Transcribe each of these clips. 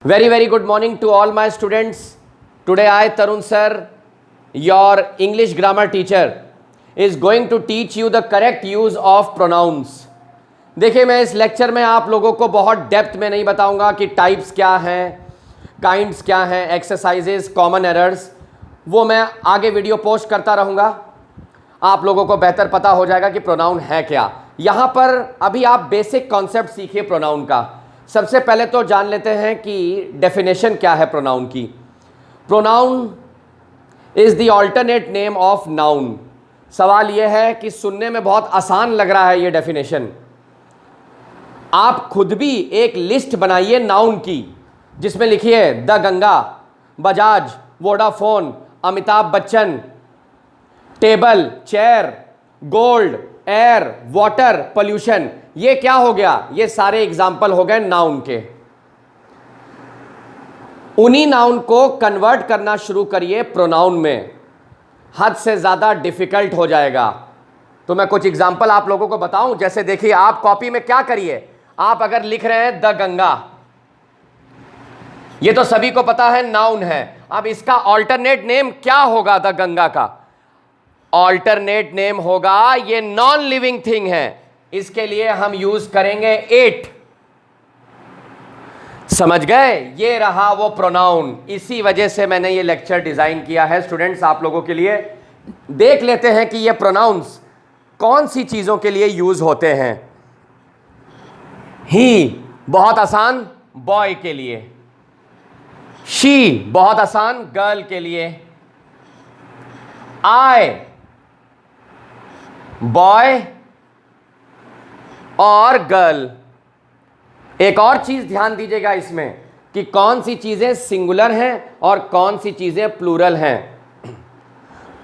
Very good morning to all my students. Today I, Tarun sir, your English grammar teacher, is going to teach you the correct use of pronouns. देखिए, मैं इस lecture में आप लोगों को बहुत depth में नहीं बताऊंगा कि टाइप्स क्या हैं, काइंड्स क्या हैं, एक्सरसाइजेस, कॉमन एरर्स, वो मैं आगे वीडियो पोस्ट करता रहूँगा। आप लोगों को बेहतर पता हो जाएगा कि प्रोनाउन है क्या। यहाँ पर अभी आप बेसिक कॉन्सेप्ट सीखिए प्रोनाउन का। सबसे पहले तो जान लेते हैं कि डेफिनेशन क्या है प्रोनाउन की। Pronoun is the alternate name of noun. सवाल यह है कि सुनने में बहुत आसान लग रहा है ये डेफिनेशन। आप खुद भी एक लिस्ट बनाइए नाउन की, जिसमें लिखिए the Ganga, Bajaj, Vodafone, Amitabh Bachchan, table, chair, gold, air, water, pollution. ये क्या हो गया? ये सारे एग्जाम्पल हो गए नाउन के। उन्हीं नाउन को कन्वर्ट करना शुरू करिए प्रोनाउन में, हद से ज्यादा डिफिकल्ट हो जाएगा। तो मैं कुछ एग्जाम्पल आप लोगों को बताऊं। जैसे देखिए, आप कॉपी में क्या करिए, आप अगर लिख रहे हैं द गंगा, ये तो सभी को पता है नाउन है। अब इसका ऑल्टरनेट नेम क्या होगा? द गंगा का ऑल्टरनेट नेम होगा, ये नॉन लिविंग थिंग है, इसके लिए हम यूज करेंगे एट। समझ गए? ये रहा वो प्रोनाउन। इसी वजह से मैंने ये लेक्चर डिजाइन किया है स्टूडेंट्स आप लोगों के लिए। देख लेते हैं कि ये प्रोनाउंस कौन सी चीजों के लिए यूज होते हैं। ही बहुत आसान, बॉय के लिए। शी बहुत आसान, गर्ल के लिए। आई बॉय और गर्ल। एक और चीज ध्यान दीजिएगा इसमें कि कौन सी चीजें सिंगुलर हैं और कौन सी चीजें प्लूरल हैं,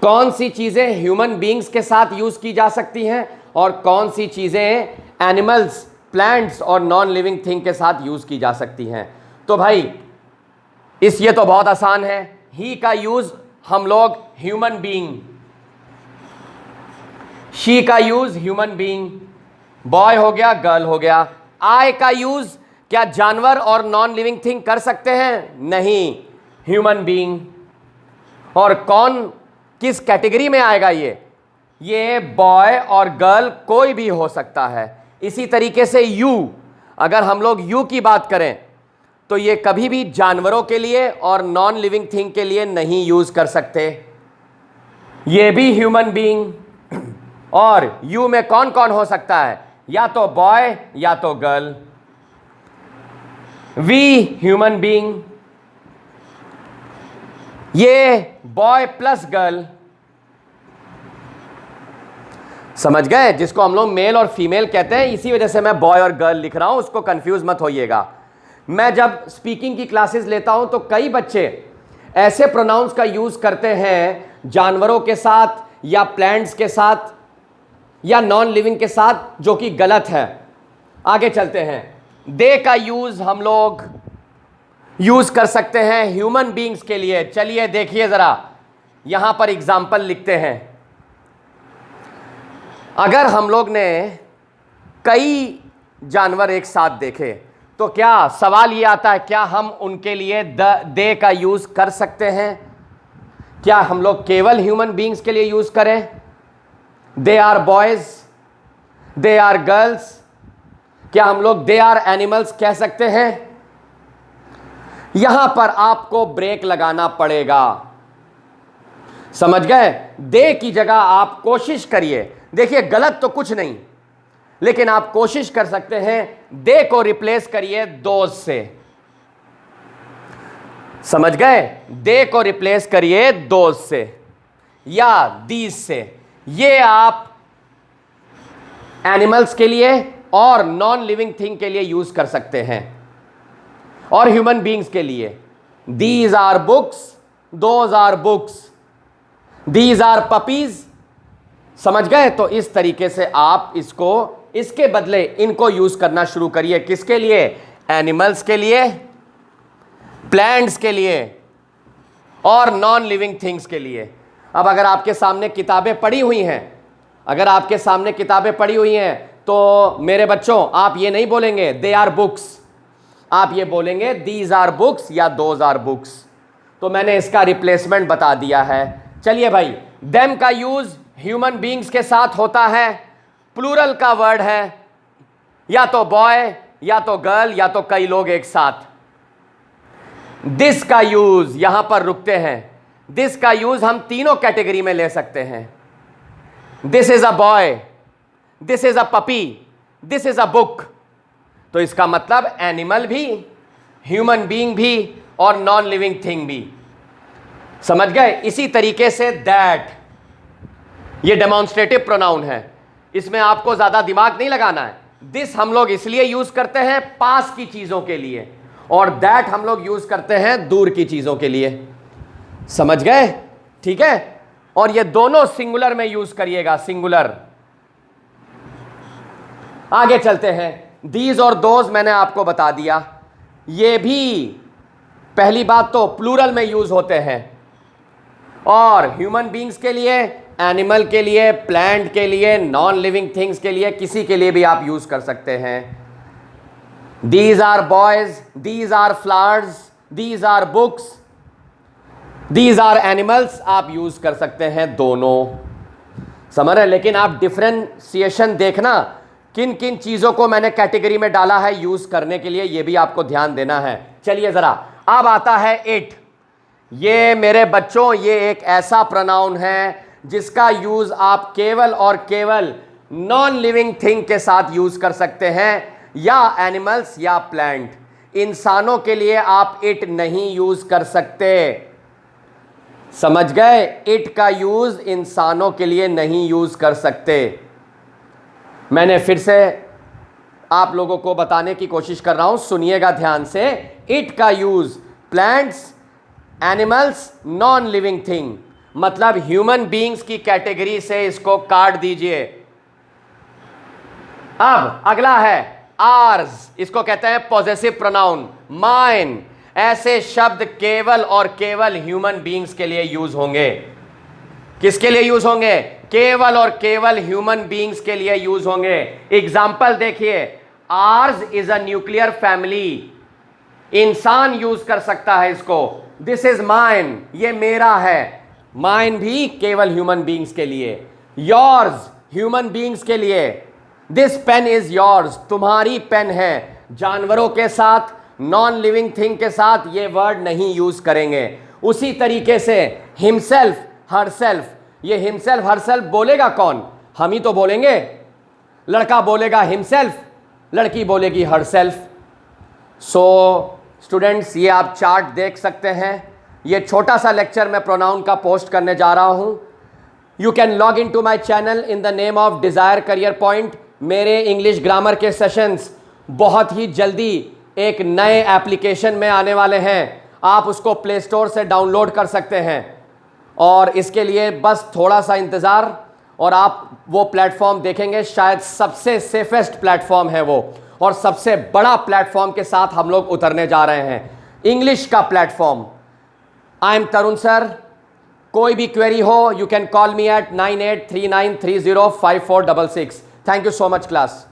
कौन सी चीजें ह्यूमन बीइंग्स के साथ यूज की जा सकती हैं और कौन सी चीजें एनिमल्स, प्लांट्स और नॉन लिविंग थिंग के साथ यूज की जा सकती हैं। तो भाई ये तो बहुत आसान है। ही का यूज हम लोग ह्यूमन बीइंग, शी का यूज ह्यूमन बीइंग, बॉय हो गया, गर्ल हो गया। आई का यूज क्या जानवर और नॉन लिविंग थिंग कर सकते हैं? नहीं, ह्यूमन बीइंग। और कौन किस कैटेगरी में आएगा? ये बॉय और गर्ल कोई भी हो सकता है। इसी तरीके से यू, अगर हम लोग यू की बात करें तो ये कभी भी जानवरों के लिए और नॉन लिविंग थिंग के लिए नहीं यूज कर सकते, ये भी ह्यूमन बीइंग। और यू में कौन कौन हो सकता है? या तो बॉय या तो गर्ल। वी ह्यूमन बीइंग, ये बॉय प्लस गर्ल। समझ गए? जिसको हम लोग मेल और फीमेल कहते हैं। इसी वजह से मैं बॉय और गर्ल लिख रहा हूं, उसको कंफ्यूज मत होइएगा। मैं जब स्पीकिंग की क्लासेस लेता हूं तो कई बच्चे ऐसे प्रोनाउंस का यूज करते हैं जानवरों के साथ या प्लांट्स के साथ या नॉन लिविंग के साथ, जो कि गलत है। आगे चलते हैं। दे का यूज हम लोग यूज कर सकते हैं ह्यूमन बीइंग्स के लिए। चलिए देखिए जरा, यहां पर एग्जाम्पल लिखते हैं। अगर हम लोग ने कई जानवर एक साथ देखे तो क्या सवाल ये आता है, क्या हम उनके लिए दे का यूज कर सकते हैं? क्या हम लोग केवल ह्यूमन बीइंग्स के लिए यूज करें? They are boys, they are girls. क्या हम लोग दे आर एनिमल्स कह सकते हैं? यहां पर आपको ब्रेक लगाना पड़ेगा। समझ गए? दे की जगह आप कोशिश करिए। देखिए, गलत तो कुछ नहीं, लेकिन आप कोशिश कर सकते हैं दे को रिप्लेस करिए दोज से। समझ गए? दे को रिप्लेस करिए दोज से या दीज से। ये आप एनिमल्स के लिए और नॉन लिविंग थिंग के लिए यूज कर सकते हैं, और ह्यूमन बीइंग्स के लिए these are books, those are books, these are puppies. समझ गए? तो इस तरीके से आप इसको, इसके बदले इनको यूज करना शुरू करिए। किसके लिए? एनिमल्स के लिए, प्लांट्स के लिए और नॉन लिविंग थिंग्स के लिए। अब अगर आपके सामने किताबें पड़ी हुई हैं, अगर आपके सामने किताबें पड़ी हुई हैं तो मेरे बच्चों, आप ये नहीं बोलेंगे दे आर बुक्स, आप ये बोलेंगे दीज आर बुक्स या दोज आर बुक्स। तो मैंने इसका रिप्लेसमेंट बता दिया है। चलिए भाई, देम का यूज ह्यूमन बींग्स के साथ होता है, प्लूरल का वर्ड है, या तो बॉय या तो गर्ल या तो कई लोग एक साथ। दिस का यूज, यहां पर रुकते हैं, दिस का यूज हम तीनों कैटेगरी में ले सकते हैं। This is a boy, this is a puppy, this is a book. तो इसका मतलब एनिमल भी, ह्यूमन बीइंग भी और नॉन लिविंग थिंग भी। समझ गए? इसी तरीके से दैट, ये डेमोन्स्ट्रेटिव प्रोनाउन है, इसमें आपको ज्यादा दिमाग नहीं लगाना है। दिस हम लोग इसलिए यूज करते हैं पास की चीजों के लिए, और दैट हम लोग यूज करते हैं दूर की चीजों के लिए। समझ गए? ठीक है। और ये दोनों सिंगुलर में यूज करिएगा, सिंगुलर। आगे चलते हैं। दीज और दोज मैंने आपको बता दिया, ये भी पहली बात तो प्लूरल में यूज होते हैं, और ह्यूमन बीइंग्स के लिए, एनिमल के लिए, प्लांट के लिए, नॉन लिविंग थिंग्स के लिए, किसी के लिए भी आप यूज कर सकते हैं। These are boys, these are flowers, these are books, these are animals, आप यूज कर सकते हैं दोनों। समझ रहे? लेकिन आप डिफरेंशिएशन देखना, किन किन चीजों को मैंने कैटेगरी में डाला है यूज करने के लिए, यह भी आपको ध्यान देना है। चलिए जरा, अब आता है इट। ये मेरे बच्चों, ये एक ऐसा प्रोनाउन है जिसका यूज आप केवल और केवल नॉन लिविंग थिंग के साथ यूज कर सकते हैं, या एनिमल्स या प्लांट। इंसानों के लिए आप इट नहीं यूज कर सकते। समझ गए? इट का यूज इंसानों के लिए नहीं यूज कर सकते। मैंने फिर से आप लोगों को बताने की कोशिश कर रहा हूं, सुनिएगा ध्यान से। इट का use plants, animals, non living thing, मतलब ह्यूमन बीइंग्स की कैटेगरी से इसको काट दीजिए। अब अगला है आर्स, इसको कहते हैं पॉजेसिव प्रोनाउन। माइन, ऐसे शब्द केवल और केवल ह्यूमन बीइंग्स के लिए यूज होंगे। किसके लिए यूज होंगे? केवल और केवल ह्यूमन बीइंग्स के लिए यूज होंगे। एग्जाम्पल देखिए, ours is a nuclear family, इंसान यूज कर सकता है इसको। दिस इज माइन, ये मेरा है, माइन भी केवल ह्यूमन बीइंग्स के लिए। योर्स, ह्यूमन बीइंग्स के लिए। दिस पेन इज योर्स, तुम्हारी पेन है। जानवरों के साथ, नॉन लिविंग थिंग के साथ ये वर्ड नहीं यूज करेंगे। उसी तरीके से हिमसेल्फ, हरसेल्फ, ये हिमसेल्फ हरसेल्फ बोलेगा कौन? हम ही तो बोलेंगे। लड़का बोलेगा हिमसेल्फ, लड़की बोलेगी हरसेल्फ। सो स्टूडेंट्स, ये आप चार्ट देख सकते हैं। ये छोटा सा लेक्चर मैं प्रोनाउन का पोस्ट करने जा रहा हूं। You can log in to my channel in the name of desire career point. मेरे इंग्लिश ग्रामर के सेशंस बहुत ही जल्दी एक नए एप्लीकेशन में आने वाले हैं। आप उसको प्ले स्टोर से डाउनलोड कर सकते हैं, और इसके लिए बस थोड़ा सा इंतज़ार और आप वो प्लेटफॉर्म देखेंगे। शायद सबसे सेफेस्ट प्लेटफॉर्म है वो, और सबसे बड़ा प्लेटफॉर्म के साथ हम लोग उतरने जा रहे हैं, इंग्लिश का platform. I am Tarun sir. कोई भी क्वेरी हो, you can call me at 9839305466। Thank you so much class.